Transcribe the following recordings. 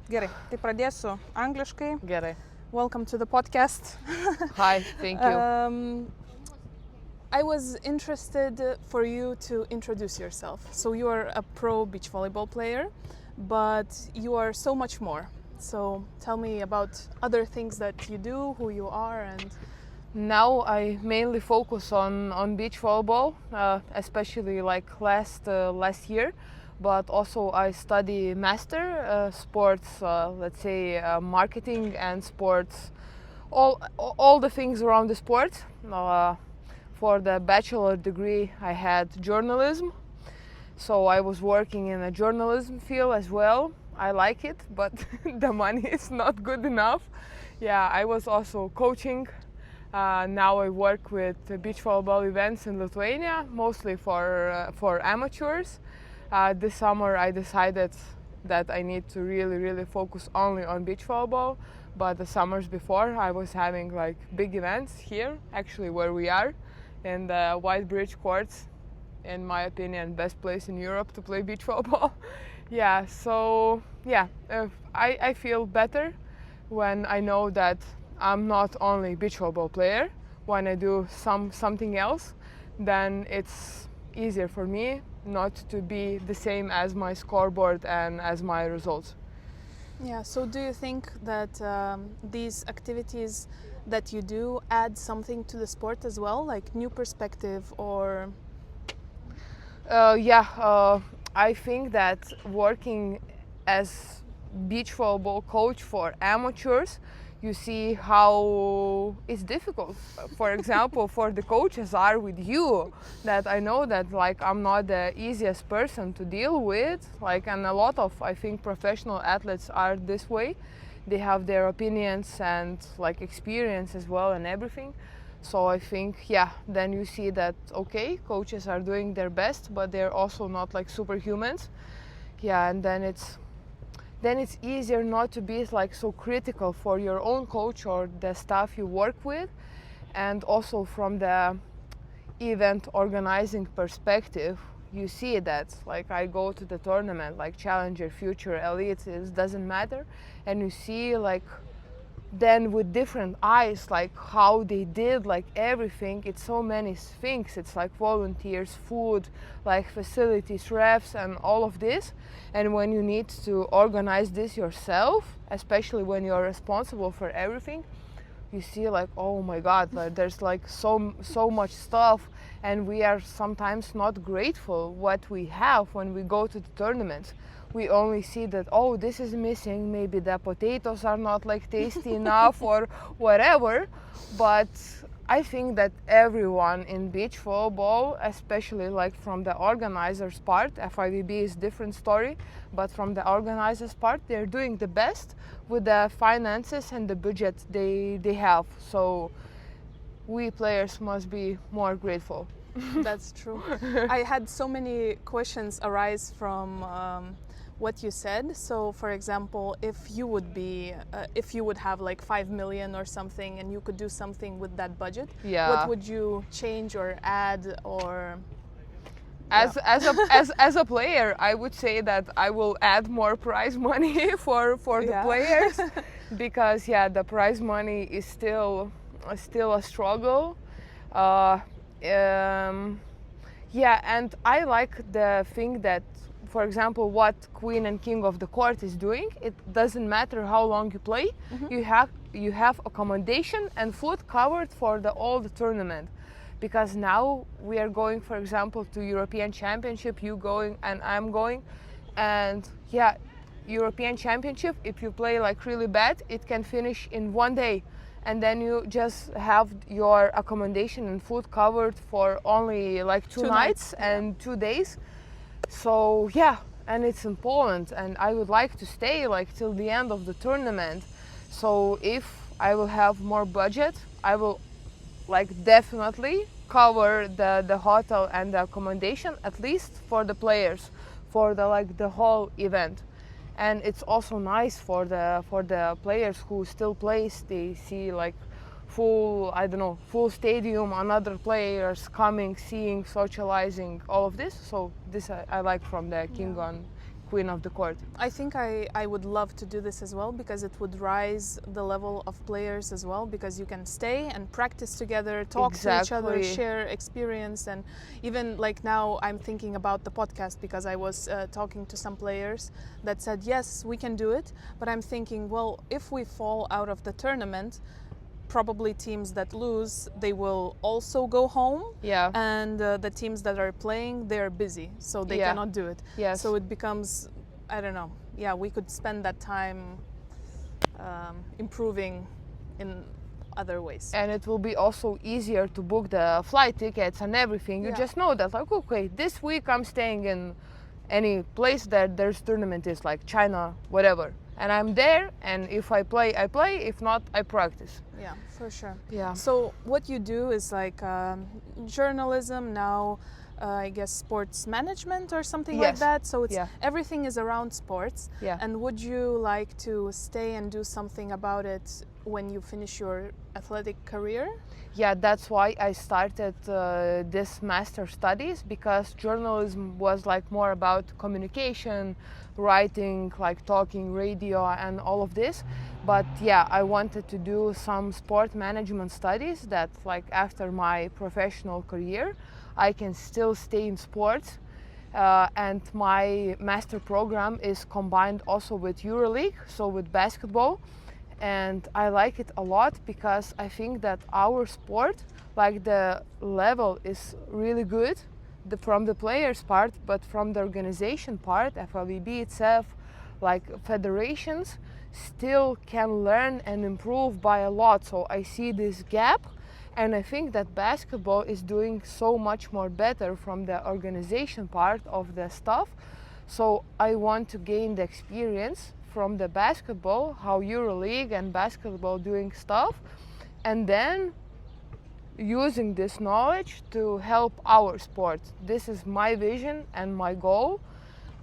Gerai, tai pradėsiu angliškai. Gerai. Welcome to the podcast. Hi, thank you. I was interested for you to introduce yourself. So you are a pro beach volleyball player, but you are so much more. So tell me about other things that you do, who you are, and... Now I mainly focus on beach volleyball, especially like last year. But also I study master sports, let's say marketing and sports, all the things around the sport. For the bachelor degree I had journalism, so I was working in a journalism field as well. I like it, but the money is not good enough. Yeah, I was also coaching. Now I work with beach volleyball events in Lithuania, mostly for amateurs. This summer I decided that I need to really focus only on beach volleyball, but the summers before I was having like big events here, actually where we are, in the White Bridge courts, in my opinion best place in Europe to play beach volleyball. Yeah, so yeah, I feel better when I know that I'm not only beach volleyball player. When I do something else, then it's easier for me not to be the same as my scoreboard and as my results. Yeah, so do you think that these activities that you do add something to the sport as well, like new perspective or... I think that working as beach volleyball coach for amateurs, you see how it's difficult. For example, for the coaches are with you, that I know that like I'm not the easiest person to deal with, like, and a lot of I think professional athletes are this way. They have their opinions and like experience as well and everything. So I think, yeah, then you see that okay, coaches are doing their best, but they're also not like superhumans. Yeah, and then it's easier not to be like so critical for your own coach or the staff you work with. And also from the event organizing perspective, you see that like I go to the tournament like Challenger, Future, Elite, it doesn't matter, and you see like then with different eyes like how they did like everything. It's so many things. It's like volunteers, food, like facilities, refs, and all of this. And when you need to organize this yourself, especially when you're responsible for everything, you see like, oh my god, like, there's like so much stuff, and we are sometimes not grateful what we have when we go to the tournaments. We only see that, oh, this is missing, maybe the potatoes are not like tasty enough or whatever. But I think that everyone in beach volleyball, especially like from the organizers part, FIVB is different story, but from the organizers part, they're doing the best with the finances and the budget they have. So we players must be more grateful. That's true. I had so many questions arise from what you said. So for example, if you would have like 5 million or something and you could do something with that budget, yeah, what would you change or add? Or as a player, I would say that I will add more prize money for the players, because yeah, the prize money is still a struggle. Yeah, and I like the thing that, for example, what Queen and King of the Court is doing, it doesn't matter how long you play, you have accommodation and food covered for all the tournament. Because now we are going, for example, to European Championship, you going and I'm going, and yeah, European Championship, if you play like really bad, it can finish in one day. And then you just have your accommodation and food covered for only like two nights and 2 days. So yeah, and it's in Poland, and I would like to stay like till the end of the tournament. So if I will have more budget, I will like definitely cover the hotel and the accommodation, at least for the players, for the whole event. And it's also nice for the players who still plays. They see like full stadium, another players coming, seeing, socializing, all of this. So this I like from the queen of the court. I think I would love to do this as well, because it would rise the level of players as well, because you can stay and practice together, talk to each other, Exactly. share experience. And even like now I'm thinking about the podcast, because I was talking to some players that said, yes, we can do it. But I'm thinking, well, if we fall out of the tournament, probably teams that lose, they will also go home. Yeah. And the teams that are playing, they're busy, so they Yeah. cannot do it. Yes. So it becomes, I don't know, yeah, we could spend that time improving in other ways. And it will be also easier to book the flight tickets and everything. You Yeah. just know that, like, okay, this week I'm staying in any place that there's tournament is, like China, whatever. And I'm there, and if I play, I play. If not, I practice. Yeah, for sure. Yeah. So what you do is like journalism now, I guess sports management or something like Yes. that. So it's Yeah. everything is around sports. Yeah. And would you like to stay and do something about it when you finish your athletic career? Yeah, that's why I started this master studies, because journalism was like more about communication, writing, like talking, radio, and all of this. But yeah, I wanted to do some sport management studies that, like, after my professional career, I can still stay in sports. And my master program is combined also with EuroLeague, so with basketball. And I like it a lot, because I think that our sport, like, the level is really good from the players part, but from the organization part, FLVB itself, like federations, still can learn and improve by a lot. So I see this gap, and I think that basketball is doing so much more better from the organization part of the stuff. So I want to gain the experience from the basketball, how EuroLeague and basketball doing stuff, and then using this knowledge to help our sport. This is my vision and my goal.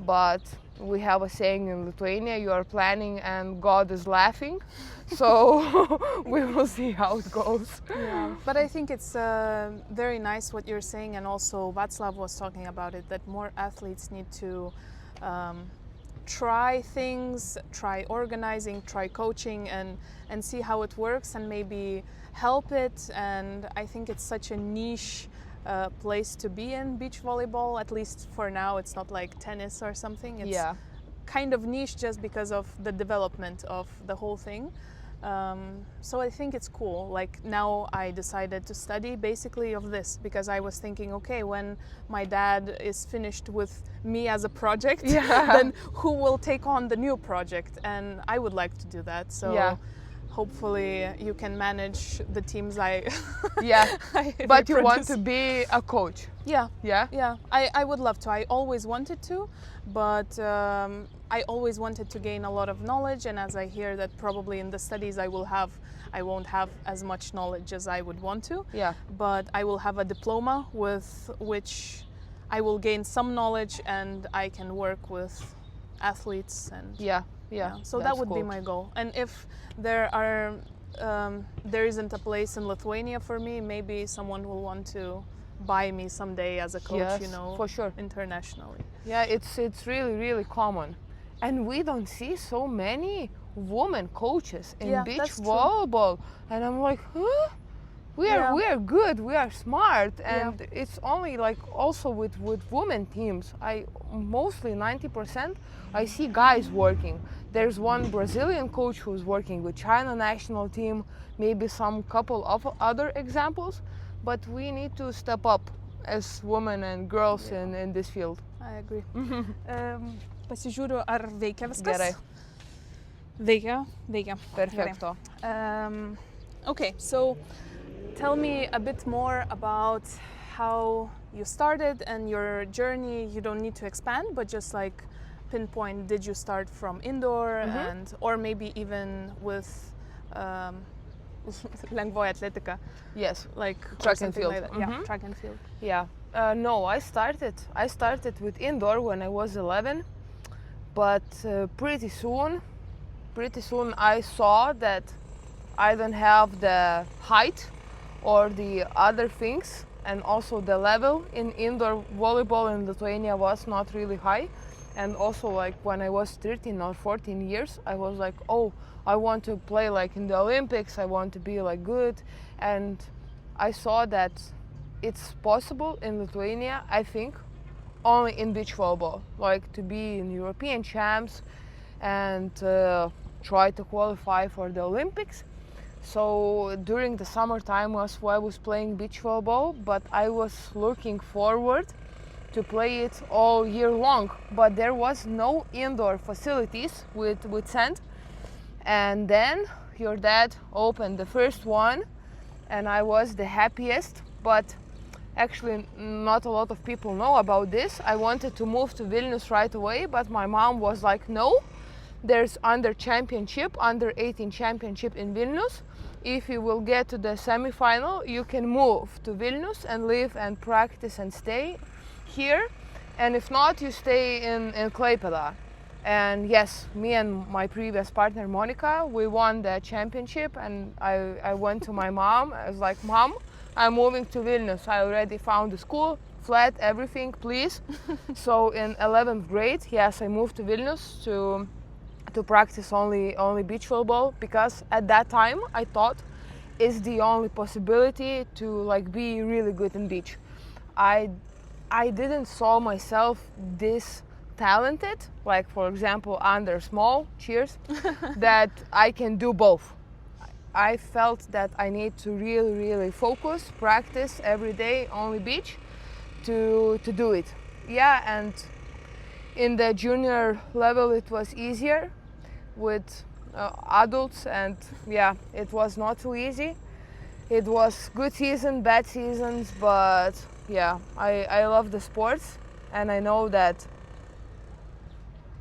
But we have a saying in Lithuania, you are planning and God is laughing. So we will see how it goes. Yeah, but I think it's very nice what you're saying, and also Václav was talking about it, that more athletes need to try things, try organizing, try coaching, and see how it works, and maybe help it. And I think it's such a niche place to be in, beach volleyball, at least for now. It's not like tennis or something. It's Yeah. kind of niche just because of the development of the whole thing. So I think it's cool. Like, now I decided to study basically of this, because I was thinking, okay, when my dad is finished with me as a project, Yeah. then who will take on the new project? And I would like to do that. So Yeah. hopefully you can manage the teams Yeah. I But you want reproduce. to be a coach. Yeah. Yeah. Yeah, I would love to. I always wanted to, but I always wanted to gain a lot of knowledge. And as I hear that probably in the studies I won't have as much knowledge as I would want to. Yeah. But I will have a diploma with which I will gain some knowledge, and I can work with athletes and Yeah. Yeah. so that That's would be cool. my goal. And if there isn't a place in Lithuania for me, maybe someone will want to buy me someday as a coach, Yes, you know, for sure. internationally. Yeah, it's really common, and we don't see so many women coaches in Yeah, beach that's true. volleyball. And I'm like, huh? We are good, we are smart, and it's only like also with women teams. I mostly 90% I see guys working. There's one Brazilian coach who's working with China national team, maybe some couple of other examples, but we need to step up as women and girls in this field. I agree. Pasižiūriu, ar veikia viskas? Gerai. Veikia. Perfecto. Gerai. Okay, so tell me a bit more about how you started and your journey. You don't need to expand, but just like pinpoint, did you start from indoor and or maybe even with lengvoji atletika, Yes. like Track or and something field. like that. Yeah, track and field. Yeah. No, I started with indoor when I was 11, but pretty soon I saw that I don't have the height or the other things, and also the level in indoor volleyball in Lithuania was not really high. And also like when I was 13 or 14 years, I was like, oh, I want to play like in the Olympics, I want to be like good. And I saw that it's possible in Lithuania, I think, only in beach volleyball, like to be in European champs and try to qualify for the Olympics. So during the summertime was why I was playing beach volleyball, but I was looking forward to play it all year long. But there was no indoor facilities with sand. And then your dad opened the first one, and I was the happiest. But actually, not a lot of people know about this. I wanted to move to Vilnius right away, but my mom was like, no, there's under 18 championship in Vilnius. If you will get to the semi-final, you can move to Vilnius and live and practice and stay here. And if not, you stay in Klaipėda. And yes, me and my previous partner Monica, we won the championship, and I went to my mom. I was like, Mom, I'm moving to Vilnius. I already found a school, flat, everything, please. So in 11th grade, yes, I moved to Vilnius to practice only beach volleyball, because at that time I thought it's the only possibility to like be really good in beach. I didn't saw myself this talented, like for example under small cheers, that I can do both. I felt that I need to really focus, practice every day only beach to do it. Yeah, and in the junior level it was easier with adults, and yeah, it was not too easy. It was good season, bad seasons, but yeah, I love the sports, and I know that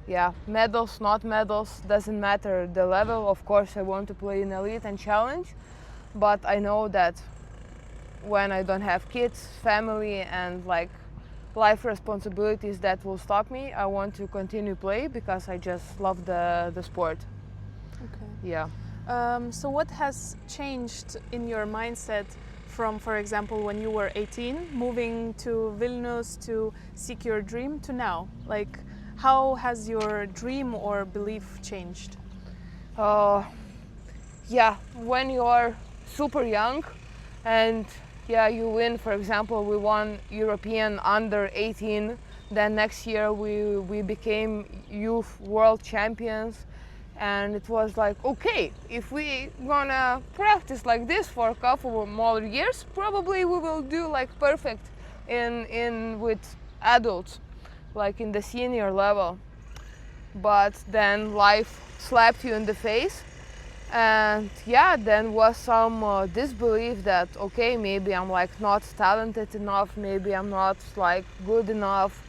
yeah, medals, not medals, doesn't matter the level. Of course I want to play in elite and challenge, but I know that when I don't have kids, family, and like life responsibilities that will stop me, I want to continue play because I just love the sport. Okay. Yeah. So what has changed in your mindset from, for example, when you were 18, moving to Vilnius to seek your dream, to now? Like, how has your dream or belief changed? Yeah, when you are super young and yeah, you win, for example, we won European under 18, then next year we became youth world champions, and it was like, okay, if we gonna practice like this for a couple more years, probably we will do like perfect in with adults, like in the senior level. But then life slapped you in the face. And yeah, then was some disbelief that okay, maybe I'm like not talented enough, maybe I'm not like good enough,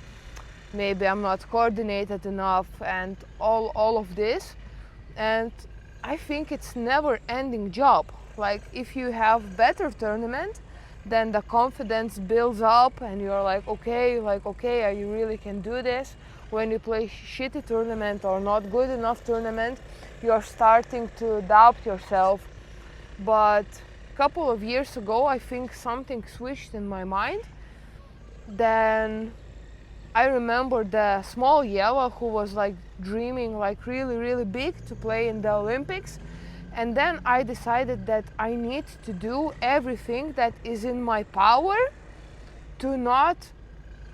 maybe I'm not coordinated enough, and all of this. And I think it's never-ending job. Like if you have better tournament, then the confidence builds up, and you're like okay, you really can do this. When you play shitty tournament or not good enough tournament, you're starting to doubt yourself. But a couple of years ago, I think something switched in my mind. Then I remember the small Ieva who was like dreaming like really big to play in the Olympics. And then I decided that I need to do everything that is in my power to not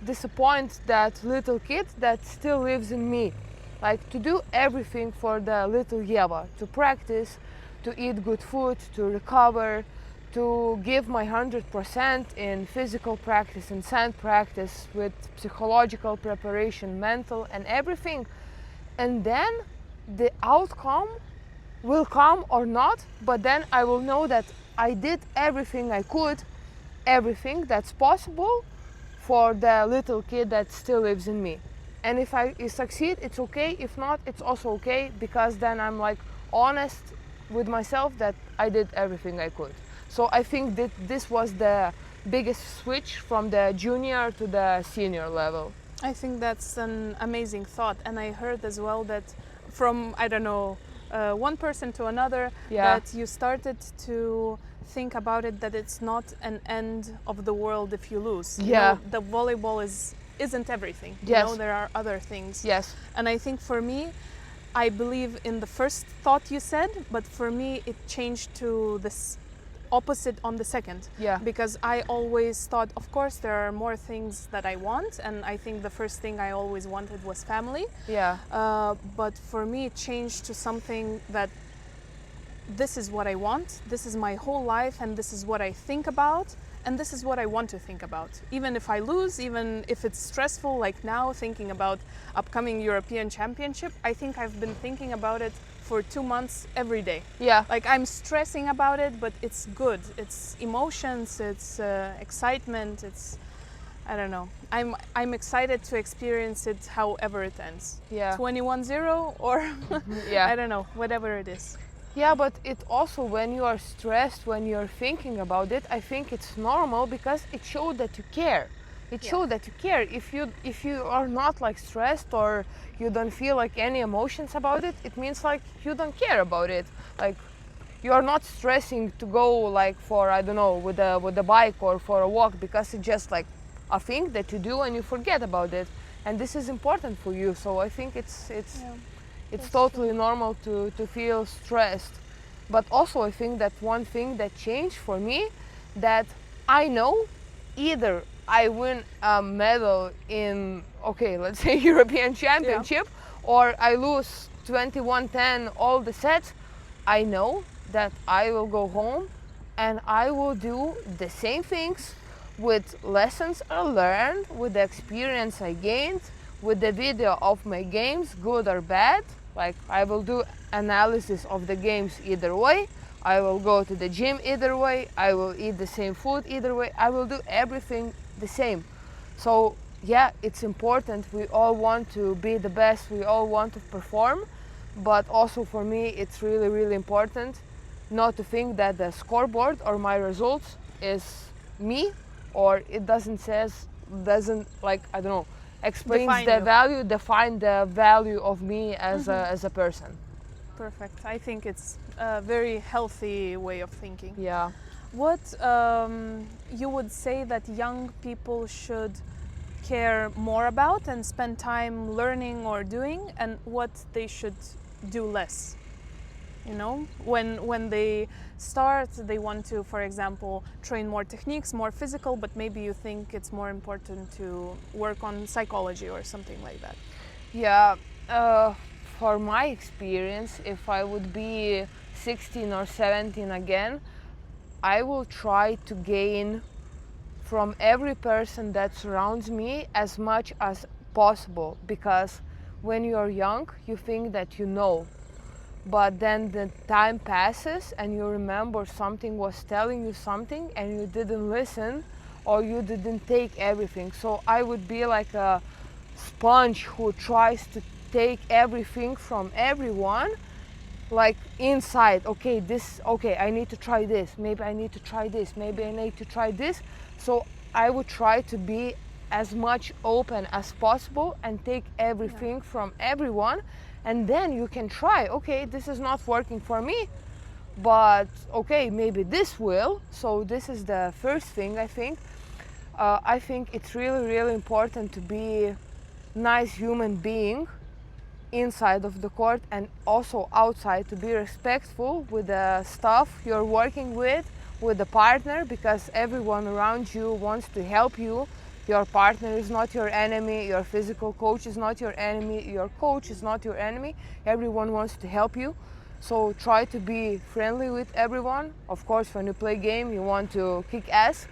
disappoint that little kid that still lives in me. Like to do everything for the little Ieva, to practice, to eat good food, to recover, to give my 100% in physical practice, in sand practice, with psychological preparation, mental, and everything. And then the outcome will come or not, but then I will know that I did everything I could, everything that's possible for the little kid that still lives in me. And if I succeed, it's okay. If not, it's also okay, because then I'm like honest with myself that I did everything I could. So I think that this was the biggest switch from the junior to the senior level. I think that's an amazing thought, and I heard as well that from, I don't know, one person to another, that you started to think about it, that it's not an end of the world if you lose. You know, the volleyball is isn't everything. Yes. You know, there are other things. Yes. And I think for me, I believe in the first thought you said, but for me it changed to this opposite on the second. Yeah. Because I always thought, of course, there are more things that I want, and I think the first thing I always wanted was family. Yeah. But for me, it changed to something that this is what I want, this is my whole life, and this is what I think about, and this is what I want to think about. Even if I lose, even if it's stressful, like now thinking about upcoming European Championship, I think I've been thinking about it for 2 months every day. Yeah. Like I'm stressing about it, but it's good. It's emotions, it's excitement, it's, I don't know. I'm excited to experience it however it ends. Yeah. 21-0 or Yeah. I don't know, whatever it is. Yeah, but it also, when you are stressed, when you're thinking about it, I think it's normal because it shows that you care. It shows that you care. If you are not like stressed or you don't feel like any emotions about it, it means like you don't care about it. Like you are not stressing to go like for, I don't know, with a bike or for a walk, because it's just like a thing that you do and you forget about it. And this is important for you. So I think it's totally normal to feel stressed. But also I think that one thing that changed for me, that I know either I win a medal in, okay, let's say European Championship, or I lose 21-10 all the sets, I know that I will go home and I will do the same things with lessons I learned, with the experience I gained, with the video of my games, good or bad. Like I will do analysis of the games either way. I will go to the gym either way. I will eat the same food either way. I will do everything the same. So yeah, it's important. We all want to be the best. We all want to perform. But also for me, it's really, really important not to think that the scoreboard or my results is me, or it doesn't like, I don't know, explains define the value of me as a person. Perfect. I think it's a very healthy way of thinking. Yeah. What you would say that young people should care more about and spend time learning or doing, and what they should do less? You know, when they start, they want to, for example, train more techniques, more physical, but maybe you think it's more important to work on psychology or something like that. Yeah, for my experience, if I would be 16 or 17 again, I will try to gain from every person that surrounds me as much as possible, because when you are young, you think that you know. But then the time passes and you remember something was telling you something and you didn't listen, or you didn't take everything. So I would be like a sponge who tries to take everything from everyone, like inside. Okay, I need to try this, maybe I need to try this, maybe I need to try this. So I would try to be as much open as possible and take everything from everyone. And then you can try, okay, this is not working for me, but okay, maybe this will. So this is the first thing, I think. I think it's really, really important to be a nice human being inside of the court and also outside, to be respectful with the staff you're working with the partner, because everyone around you wants to help you. Your partner is not your enemy, your physical coach is not your enemy, your coach is not your enemy. Everyone wants to help you. So try to be friendly with everyone. Of course, when you play game, you want to kick ass.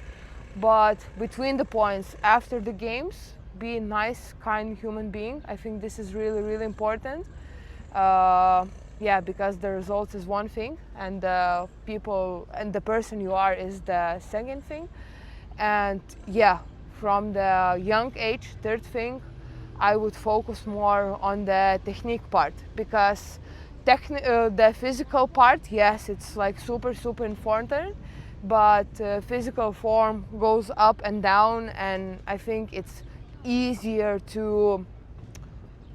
But between the points, after the games, be a nice, kind human being. I think this is really, really important. Yeah, because the results is one thing, and the people and the person you are is the second thing. And yeah, from the young age, third thing, I would focus more on the technique part, because the physical part, yes, it's like super, super important, but physical form goes up and down, and I think it's easier to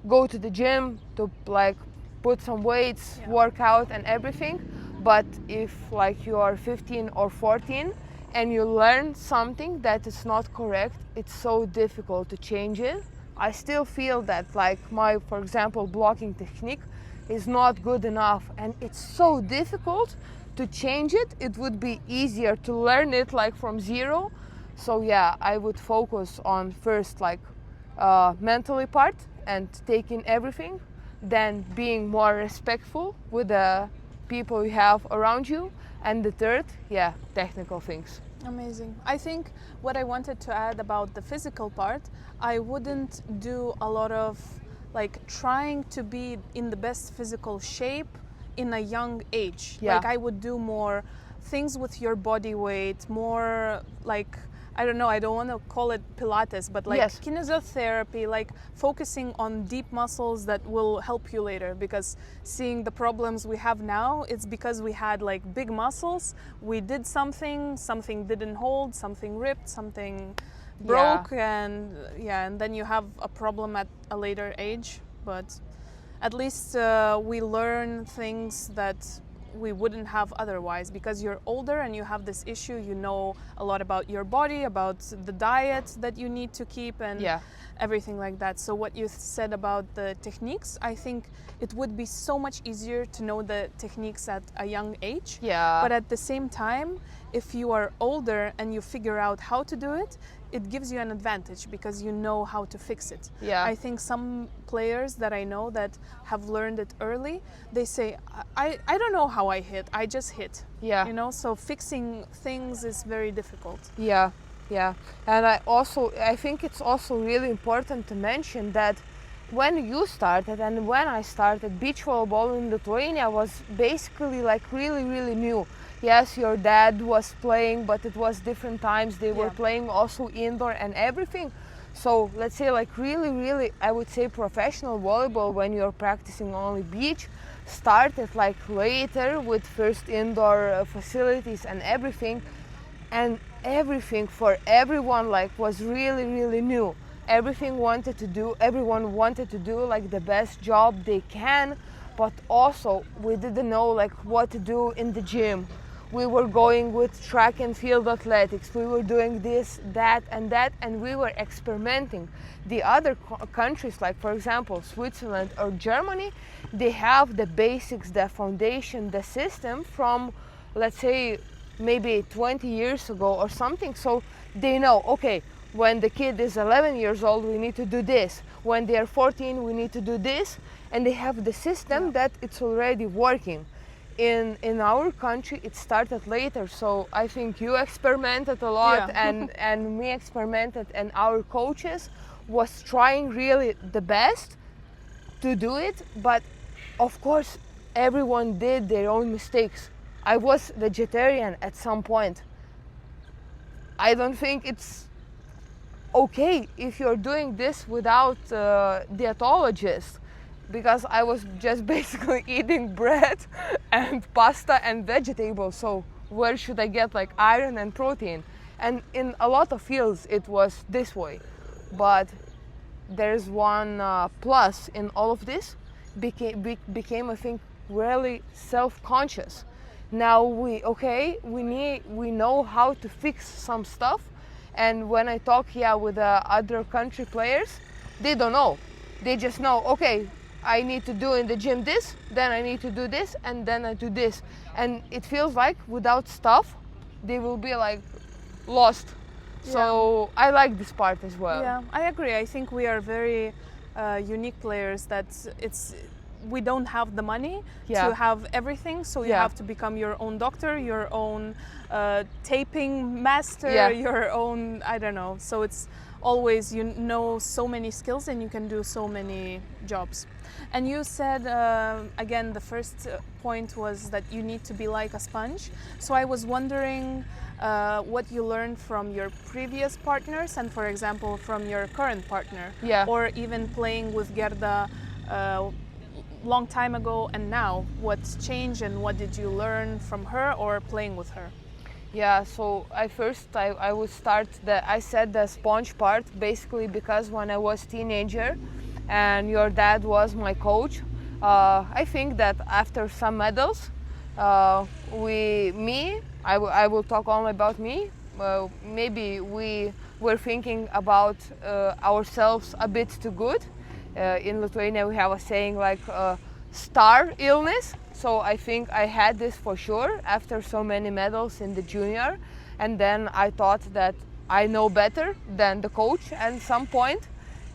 go to the gym to like put some weights, work out and everything. But if like you are 15 or 14, and you learn something that is not correct, it's so difficult to change it. I still feel that like my, for example, blocking technique is not good enough, and it's so difficult to change it. It would be easier to learn it like from zero. So yeah, I would focus on first like mentally part and taking everything, then being more respectful with the people you have around you, and the third, yeah, technical things. Amazing. I think what I wanted to add about the physical part, I wouldn't do a lot of like trying to be in the best physical shape in a young age. Yeah. Like I would do more things with your body weight, more like, I don't know, I don't want to call it Pilates, but like Yes. kinesiotherapy, like focusing on deep muscles that will help you later. Because seeing the problems we have now, it's because we had like big muscles, we did something didn't hold, something ripped, something broke, and then you have a problem at a later age. But at least we learn things that we wouldn't have otherwise, because you're older and you have this issue, you know a lot about your body, about the diet that you need to keep, and everything like that. So what you said about the techniques, I think it would be so much easier to know the techniques at a young age. But at the same time, if you are older and you figure out how to do it, it gives you an advantage because you know how to fix it. I think some players that I know that have learned it early, they say, I don't know how I hit, I just hit. You know, so fixing things is very difficult. And I think it's also really important to mention that when you started and when I started, beach volleyball in Lithuania was basically like really, really new. Yes, your dad was playing, but it was different times. They were playing also indoor and everything. So let's say like really, really, I would say professional volleyball when you're practicing only beach started like later with first indoor facilities and everything. And everything for everyone like was really, really new. Everyone wanted to do like the best job they can, but also we didn't know like what to do in the gym. We were going with track and field athletics. We were doing this, that, and we were experimenting. The other countries, like for example, Switzerland or Germany, they have the basics, the foundation, the system from, let's say, maybe 20 years ago or something. So they know, okay, when the kid is 11 years old, we need to do this. When they are 14, we need to do this. And they have the system that it's already working. In our country, it started later. So I think you experimented a lot and we experimented, and our coaches was trying really the best to do it. But of course, everyone did their own mistakes. I was vegetarian at some point. I don't think it's okay if you're doing this without dietologist, because I was just basically eating bread and pasta and vegetables. So where should I get like iron and protein? And in a lot of fields it was this way. But there's one plus in all of this, became I think really self-conscious. Now we know how to fix some stuff. And when I talk with other country players, they don't know. They just know, okay, I need to do in the gym this, then I need to do this, and then I do this. And it feels like without stuff, they will be like lost. So I like this part as well. Yeah, I agree. I think we are very unique players that we don't have the money to have everything, so you have to become your own doctor, your own taping master, your own, I don't know. So it's always, you know, so many skills and you can do so many jobs. And you said, again, the first point was that you need to be like a sponge. So I was wondering what you learned from your previous partners and, for example, from your current partner, or even playing with Gerda long time ago and now. What's changed and what did you learn from her or playing with her? Yeah, so I would start I said the sponge part basically because when I was teenager and your dad was my coach, I think that after some medals, I will talk only about me. maybe we were thinking about ourselves a bit too good. In Lithuania we have a saying like star illness, so I think I had this for sure after so many medals in the junior, and then I thought that I know better than the coach at some point,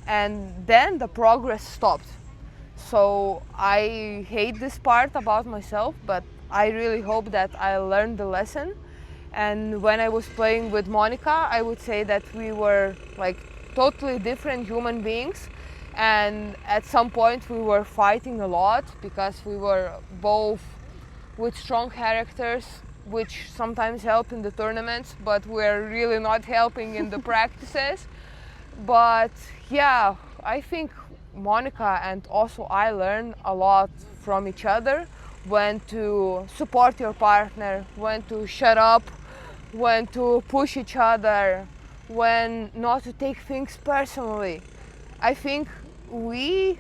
and then the progress stopped. So I hate this part about myself, but I really hope that I learned the lesson. And when I was playing with Monica, I would say that we were like totally different human beings, and at some point we were fighting a lot because we were both with strong characters, which sometimes help in the tournaments, but we're really not helping in the practices. But yeah, I think Monica and also I learn a lot from each other, when to support your partner, when to shut up, when to push each other, when not to take things personally. I think we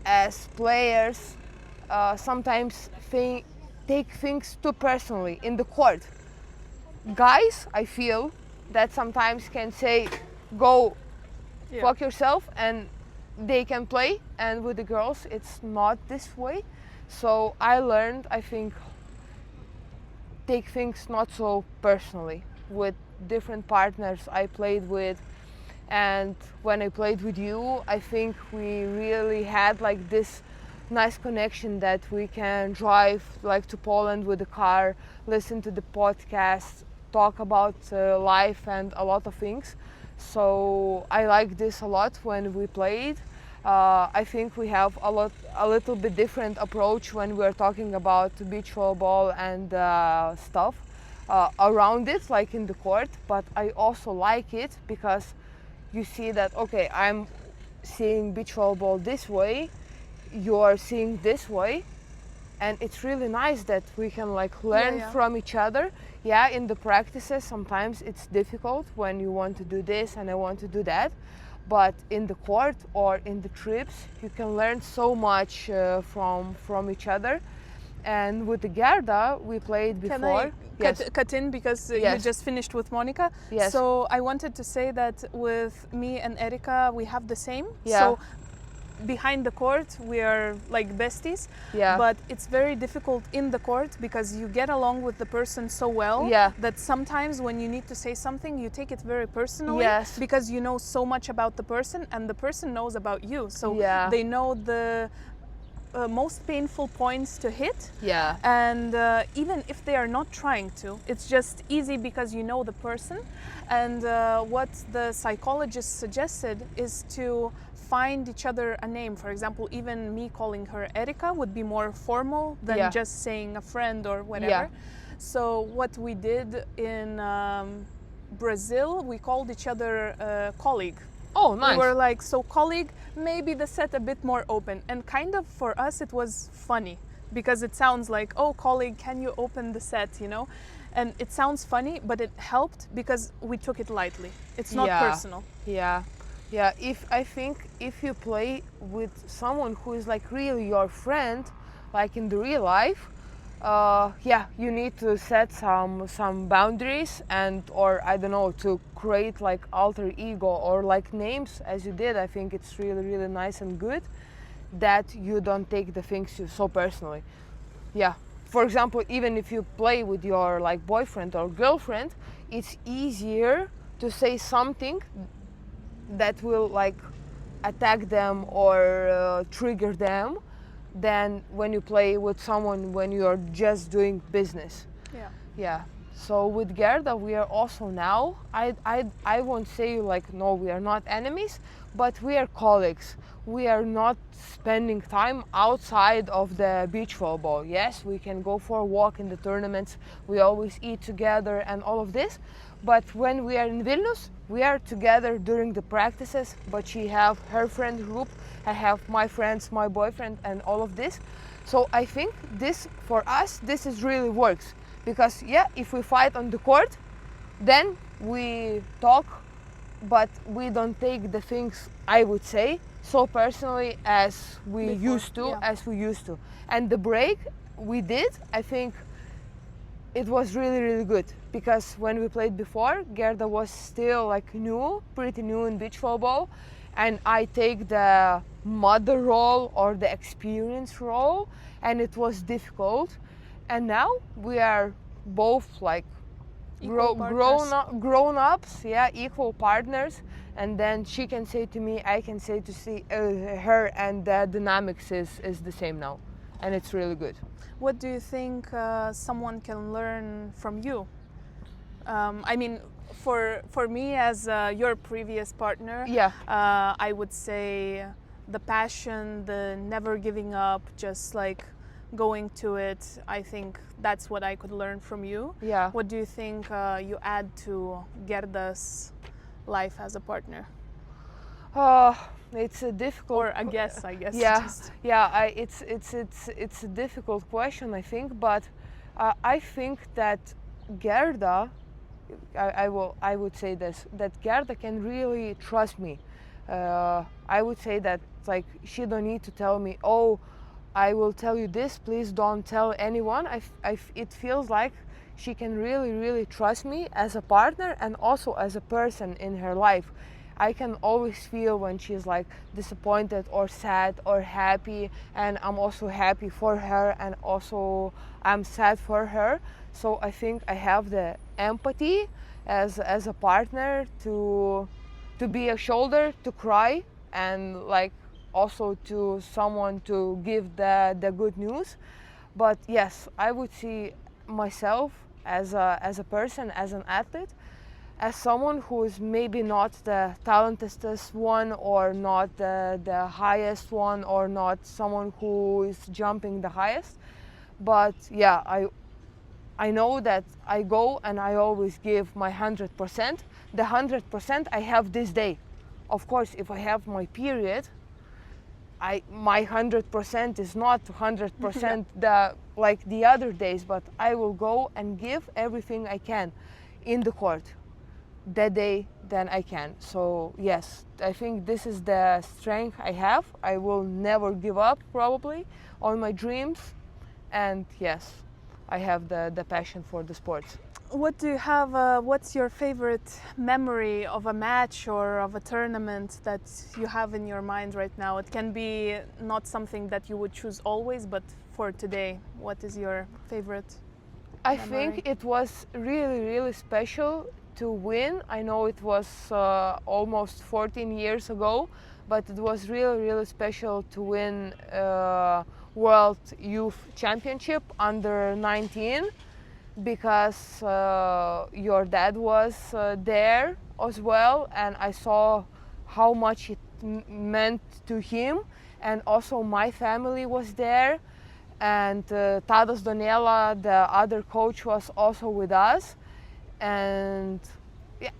as players sometimes take things too personally in the court. Guys, I feel that sometimes can say, go fuck yourself, and they can play, and with the girls it's not this way. So I learned, I think, take things not so personally with different partners I played with. And when I played with you, I think we really had like this nice connection that we can drive like to Poland with the car, listen to the podcast, talk about life and a lot of things. So I like this a lot when we played. I think we have a little bit different approach when we're talking about beach volleyball and stuff around it, like in the court. But I also like it because you see that, okay, I'm seeing beach volleyball this way, you're seeing this way, and it's really nice that we can like learn from each other. Yeah, in the practices sometimes it's difficult when you want to do this and I want to do that, but in the court or in the trips you can learn so much from each other. And with the Gerda we played before. Can I cut in because you just finished with Monica? Yes. So I wanted to say that with me and Erika we have the same. Yeah. So behind the court we are like besties, but it's very difficult in the court because you get along with the person so well that sometimes when you need to say something you take it very personally, because you know so much about the person and the person knows about you, so they know the most painful points to hit, and even if they are not trying to, it's just easy because you know the person. And what the psychologist suggested is to find each other a name. For example, even me calling her Erika would be more formal than just saying a friend or whatever. So what we did in Brazil, we called each other colleague. Oh, nice. We were like, so colleague, maybe the set a bit more open. And kind of for us it was funny because it sounds like, oh, colleague, can you open the set, you know? And it sounds funny, but it helped because we took it lightly. It's not personal. Yeah, I think if you play with someone who is like really your friend, like in the real life, you need to set some boundaries, and or I don't know, to create like alter ego or like names as you did. I think it's really nice and good that you don't take the things so personally. Yeah. For example, even if you play with your like boyfriend or girlfriend, it's easier to say something that will like attack them or trigger them than when you play with someone when you're just doing business. Yeah. So with Gerda we are also now, I won't say like, no, we are not enemies, but we are colleagues. We are not spending time outside of the beach volleyball. Yes, we can go for a walk in the tournaments, we always eat together and all of this, but when we are in Vilnius, we are together during the practices, but she have her friend group, I have my friends, my boyfriend and all of this. So I think this, for us, this is really works. Because if we fight on the court, then we talk, but we don't take the things, I would say, so personally as we used to. And the break we did, I think it was really, really good, because when we played before, Gerda was still like new, pretty new in beach volleyball, and I take the mother role or the experience role, and it was difficult. And now we are both like grown ups, yeah, equal partners. And then she can say to me, I can say to her, and the dynamics is the same now, and it's really good. What do you think someone can learn from you? I mean, for me as your previous partner, Yeah. I would say the passion, the never giving up, just like going to it. I think that's what I could learn from you. Yeah. What do you think you add to Gerda's life as a partner? It's a difficult. Or I guess. Yeah, Just. yeah. It's a difficult question, I think, but I think that Gerda, I would say this, that Gerda can really trust me. I would say that like she don't need to tell me, oh, I will tell you this, please don't tell anyone. It feels like she can really trust me as a partner and also as a person in her life. I can always feel when she's like disappointed or sad or happy, and I'm also happy for her, and also I'm sad for her. So I think I have the empathy as a partner to be a shoulder to cry, and like also to someone to give the good news. But yes, I would see myself as a person, as an athlete, as someone who is maybe not the talentedest one, or not the highest one, or not someone who is jumping the highest. But yeah, I know that I go and I always give my 100%. The 100% I have this day. Of course, if I have my period, my 100% is not 100% like the other days, but I will go and give everything I can in the court that day then I can. So yes, I think this is the strength I have. I will never give up probably on my dreams, and yes, I have the passion for the sports. What do you have? What's your favorite memory of a match or of a tournament that you have in your mind right now? It can be not something that you would choose always, but for today, what is your favorite I memory? think it was really special to win. I know it was almost 14 years ago, but it was really special to win World Youth Championship under 19, because your dad was there as well, and I saw how much it meant to him, and also my family was there, and Tadas Donela, the other coach, was also with us, and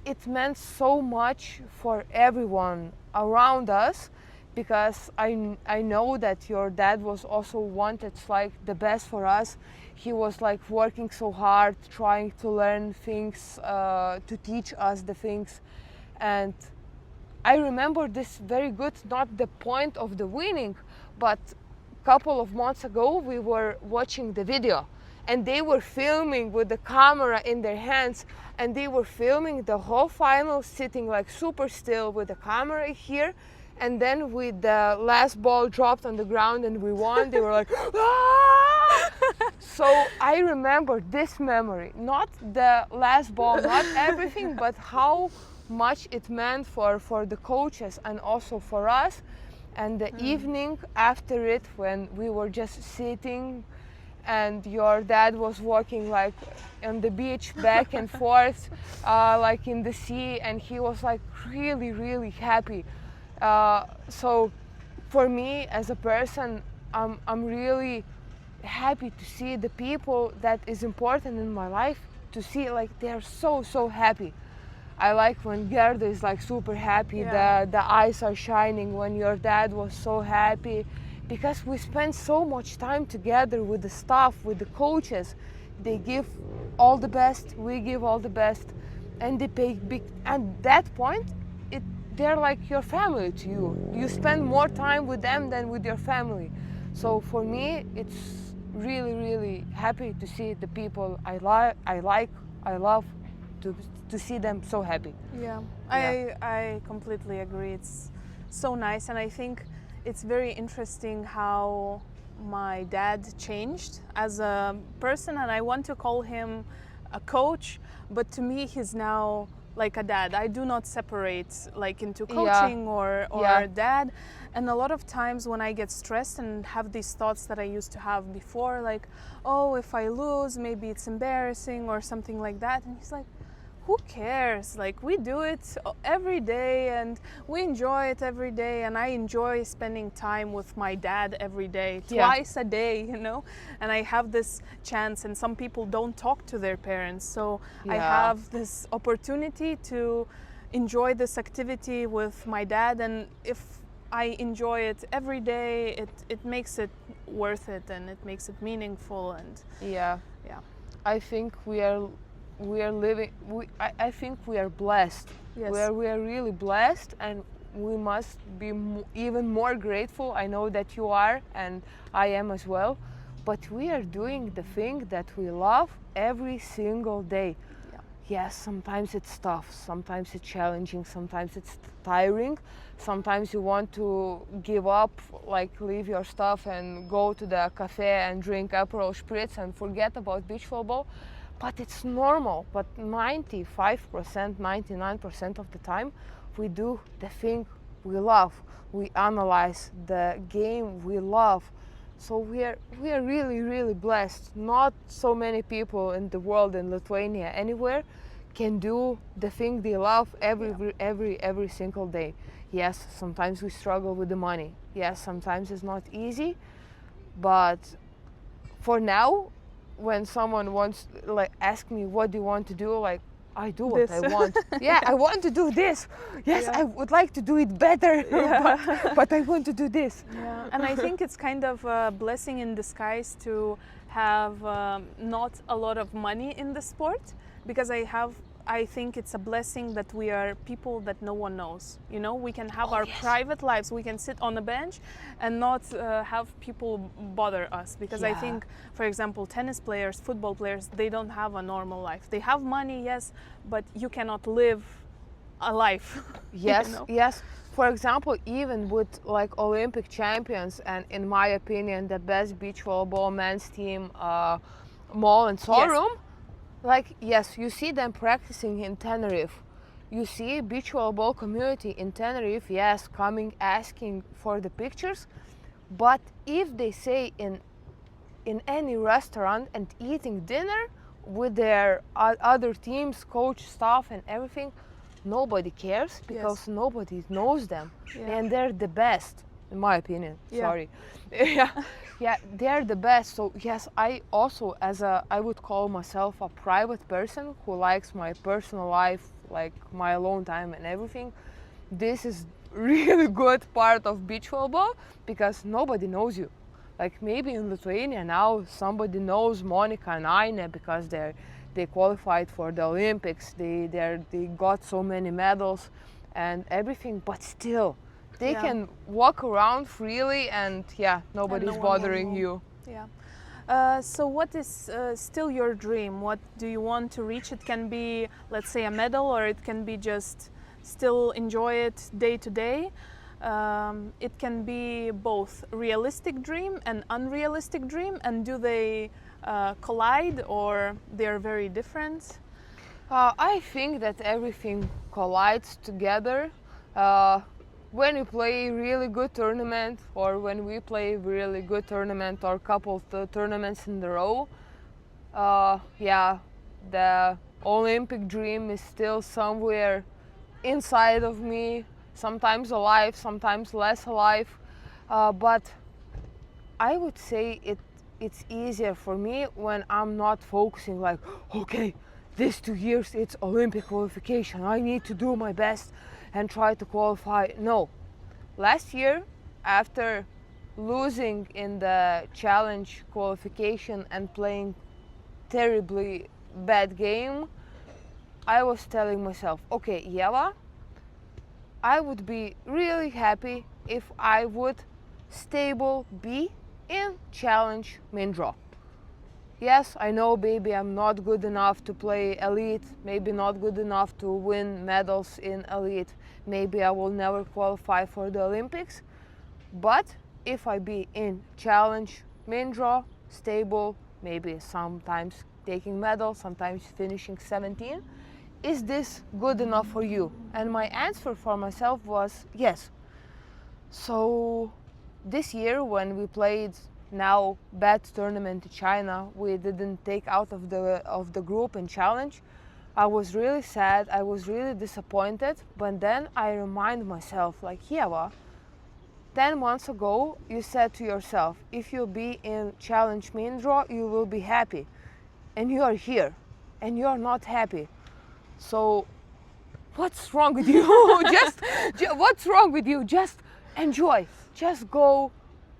it meant so much for everyone around us, because I know that your dad was also wanted like the best for us. He was like working so hard, trying to learn things, to teach us the things. And I remember this very good, not the point of the winning, but a couple of months ago we were watching the video, and they were filming with the camera in their hands, and they were filming the whole final sitting like super still with the camera here. And then with the last ball dropped on the ground and we won, they were like, ah! So I remember this memory, not the last ball, not everything, but how much it meant for the coaches and also for us. And the evening after it, when we were just sitting and your dad was walking like on the beach back and forth, like in the sea, and he was like really happy. So for me as a person, I'm really happy to see the people that is important in my life, to see like they're so happy. I like when Gerda is like super happy, the eyes are shining when your dad was so happy, because we spend so much time together with the staff, with the coaches. They give all the best, we give all the best, and they pay big. At that point, they're like your family to you. You spend more time with them than with your family. So for me, really, really happy to see the people I love, to see them so happy. Yeah, Yeah. I completely agree. It's so nice, and I think it's very interesting how my dad changed as a person, and I want to call him a coach, but to me he's now like a dad. I do not separate like into Yeah. coaching or Yeah. dad. And a lot of times when I get stressed and have these thoughts that I used to have before, like, oh, if I lose, maybe it's embarrassing or something like that, and he's like, who cares? Like, we do it every day and we enjoy it every day, and I enjoy spending time with my dad every day, Yeah. twice a day, you know. And I have this chance, and some people don't talk to their parents, so I Yeah. have this opportunity to enjoy this activity with my dad. And if I enjoy it every day, it makes it worth it, and it makes it meaningful. And Yeah. yeah. I think we are living. I think we are blessed. Yes. We are really blessed, and we must be even more grateful. I know that you are, and I am as well. But we are doing the thing that we love every single day. Yeah. Yes, sometimes it's tough, sometimes it's challenging, sometimes it's tiring, sometimes you want to give up, like leave your stuff and go to the cafe and drink Aperol Spritz and forget about beach volleyball. But it's normal. But 95%, 99% of the time, we do the thing we love. We analyze the game we love. So we are really, really blessed. Not so many people in the world, in Lithuania, anywhere, can do the thing they love every single day. Yes, sometimes we struggle with the money. Yes, sometimes it's not easy. But for now, when someone wants, like, ask me what do you want to do, like, I do what I This. want. Yeah, I want to do this. Yes, Yeah. I would like to do it better, but I want to do this. Yeah, and I think it's kind of a blessing in disguise to have not a lot of money in the sport, because I think it's a blessing that we are people that no one knows. You know, we can have our yes. private lives. We can sit on a bench and not have people bother us. Because I Yeah. think, for example, tennis players, football players, they don't have a normal life. They have money, yes, but you cannot live a life. Yes, you know? yes. For example, even with like Olympic champions, and in my opinion, the best beach volleyball men's team, Mall and Sorum, like, yes, you see them practicing in Tenerife. You see beach volleyball community in Tenerife, yes, coming asking for the pictures. But if they say in any restaurant and eating dinner with their other teams, coach, staff, and everything, nobody cares, because nobody knows them. Yeah. And they're the best, in my opinion. Yeah. Sorry. Yeah, they're the best. So yes, I also, I would call myself a private person who likes my personal life, like my alone time and everything. This is really good part of beach volleyball, because nobody knows you. Like, maybe in Lithuania now somebody knows Monica and Aine because they qualified for the Olympics. They got so many medals and everything, but still they can walk around freely, and nobody's no one will bothering know. you. Yeah. So what is still your dream? What do you want to reach? It can be, let's say, a medal, or it can be just still enjoy it day to day. It can be both realistic dream and unrealistic dream. And do they collide, or they're very different? I think that everything collides together. When you play really good tournament, or when we play really good tournament or couple of tournaments in a row, the Olympic dream is still somewhere inside of me, sometimes alive, sometimes less alive, but I would say it's easier for me when I'm not focusing like, okay, these 2 years it's Olympic qualification, I need to do my best and try to qualify. No. Last year, after losing in the challenge qualification and playing terribly bad game, I was telling myself, okay, Ieva, I would be really happy if I would be in challenge main draw. Yes, I know, baby, I'm not good enough to play elite, maybe not good enough to win medals in elite, maybe I will never qualify for the Olympics, but if I be in challenge main draw, stable, maybe sometimes taking medals, sometimes finishing 17, is this good enough for you? And my answer for myself was yes. So this year when we played now bad tournament in China, we didn't take out of the group in challenge. I was really sad, I was really disappointed, but then I remind myself, like, Ieva, 10 months ago you said to yourself, if you'll be in challenge main draw, you will be happy. And you are here, and you are not happy. So what's wrong with you? What's wrong with you? Just enjoy. Just go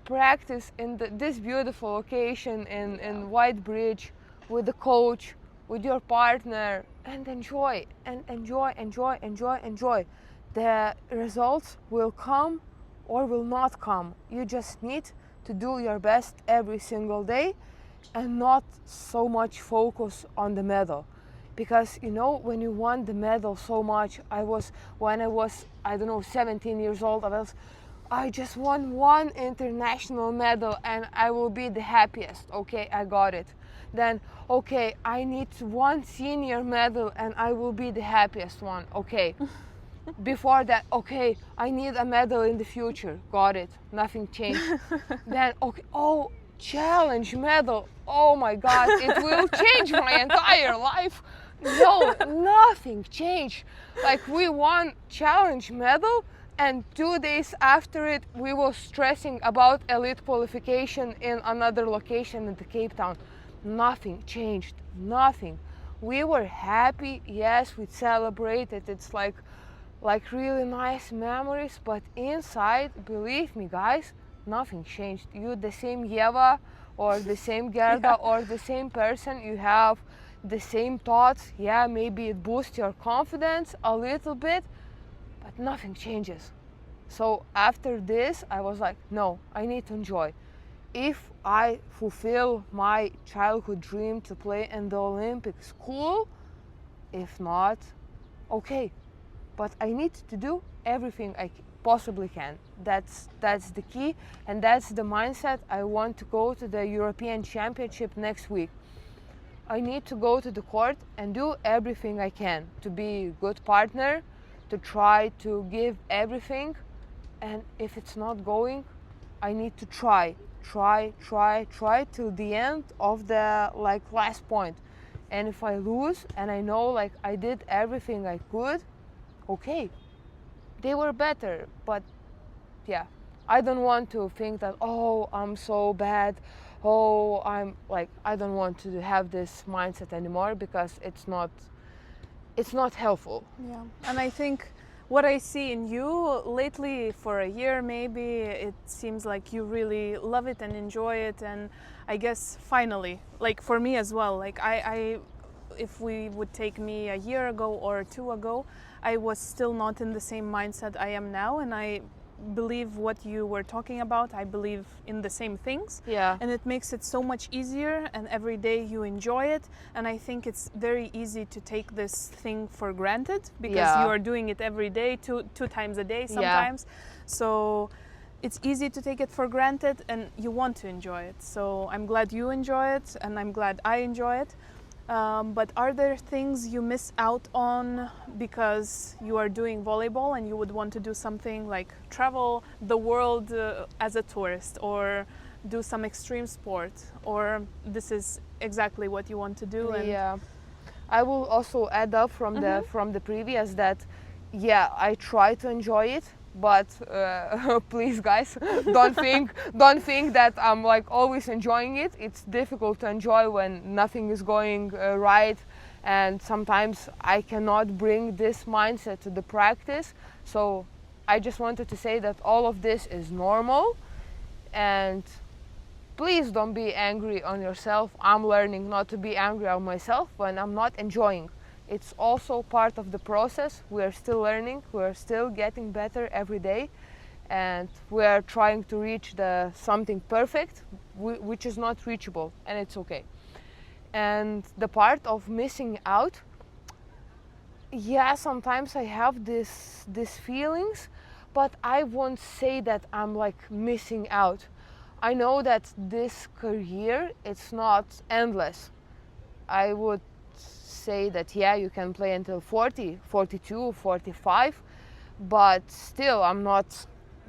practice in this beautiful location in White Bridge with the coach, with your partner, and enjoy. And enjoy. The results will come or will not come. You just need to do your best every single day and not so much focus on the medal. Because you know, when you want the medal so much, when I was, I don't know, 17 years old, I just want one international medal and I will be the happiest. Okay, I got it. Then, okay, I need one senior medal and I will be the happiest one. Okay. Before that, okay, I need a medal in the future. Got it. Nothing changed. Then, okay, oh, challenge medal. Oh my God, it will change my entire life. No, nothing changed. Like, we won challenge medal, and 2 days after it, we were stressing about elite qualification in another location in the Cape Town. Nothing changed. Nothing. We were happy. Yes, we celebrated. It's like really nice memories, but inside, believe me, guys, nothing changed. You the same Ieva or the same Gerda or the same person, you have the same thoughts. Yeah, maybe it boosts your confidence a little bit, but nothing changes. So after this, I was like, no, I need to enjoy. If I fulfill my childhood dream to play in the Olympics, cool. If not, okay. But I need to do everything I possibly can. That's the key, and that's the mindset. I want to go to the European Championship next week. I need to go to the court and do everything I can to be a good partner, to try to give everything. And if it's not going, I need to try till the end of the last point. And if I lose and I know I did everything I could, okay, they were better. But yeah, I don't want to think that, oh, I'm so bad, oh, I don't want to have this mindset anymore, because it's not helpful. Yeah, and I think what I see in you lately, for a year maybe, it seems like you really love it and enjoy it. And I guess finally, for me as well, if we would take me a year ago or 2 ago, I was still not in the same mindset I am now, and I believe what you were talking about. I believe in the same things. Yeah. And it makes it so much easier, and every day you enjoy it. And I think it's very easy to take this thing for granted, because you are doing it every day, two times a day sometimes. Yeah. So it's easy to take it for granted, and you want to enjoy it. So I'm glad you enjoy it, and I'm glad I enjoy it. But are there things you miss out on because you are doing volleyball and you would want to do something like travel the world as a tourist, or do some extreme sport, or this is exactly what you want to do? And yeah, I will also add up from the previous that, yeah, I try to enjoy it, but please, guys, don't think that I'm always enjoying it. It's difficult to enjoy when nothing is going right, and sometimes I cannot bring this mindset to the practice. So I just wanted to say that all of this is normal, and please don't be angry on yourself. I'm learning not to be angry on myself when I'm not enjoying. It's also part of the process. We are still learning, we are still getting better every day, and we are trying to reach the something perfect, which is not reachable, and it's okay. And the part of missing out, yeah, sometimes I have these feelings, but I won't say that I'm like missing out. I know that this career, it's not endless. I would say that yeah, you can play until 40, 42, 45, but still I'm not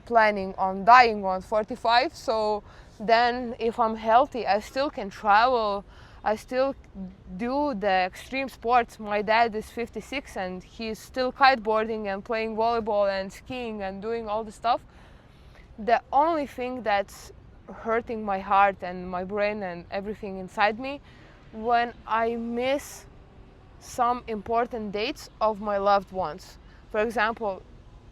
planning on dying on 45. So then if I'm healthy, I still can travel, I still do the extreme sports. My dad is 56 and he's still kiteboarding and playing volleyball and skiing and doing all the stuff. The only thing that's hurting my heart and my brain and everything inside me, when I miss some important dates of my loved ones. For example,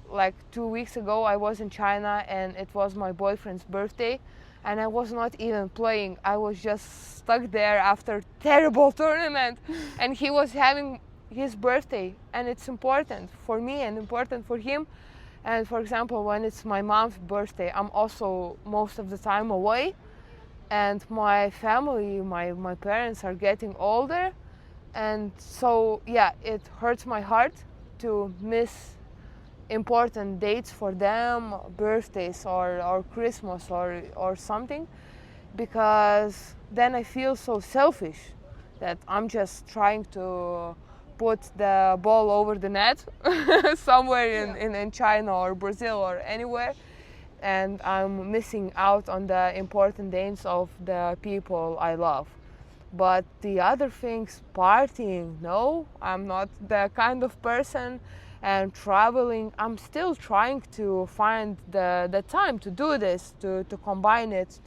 like 2 weeks ago I was in China and it was my boyfriend's birthday, and I was not even playing. I was just stuck there after terrible tournament and he was having his birthday, and it's important for me and important for him. And for example, when it's my mom's birthday, I'm also most of the time away, and my family, my parents are getting older, and so yeah, it hurts my heart to miss important dates for them, birthdays or Christmas or something, because then I feel so selfish that I'm just trying to put the ball over the net somewhere in China or Brazil or anywhere, and I'm missing out on the important days of the people I love. But the other things, partying, no, I'm not the kind of person. And traveling, I'm still trying to find the time to do this, to combine it.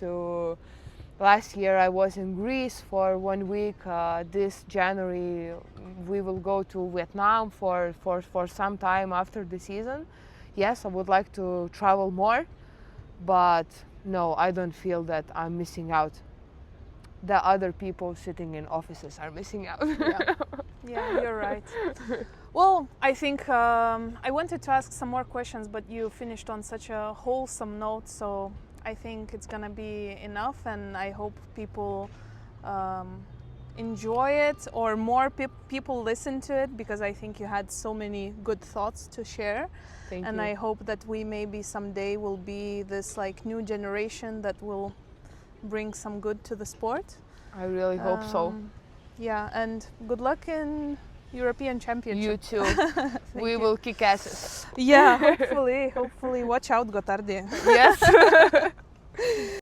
Last year I was in Greece for 1 week. This January we will go to Vietnam for some time after the season. Yes, I would like to travel more, but no, I don't feel that I'm missing out. The other people sitting in offices are missing out. Yeah, yeah, you're right. Well, I think I wanted to ask some more questions, but you finished on such a wholesome note, so I think it's gonna be enough, and I hope people enjoy it, or more people listen to it, because I think you had so many good thoughts to share. Thank and you. I hope that we maybe someday will be this like new generation that will bring some good to the sport. I really hope so. Yeah, and good luck in European Championship. You too. We will kick asses. Yeah, hopefully. Watch out, Gotardi. Yes.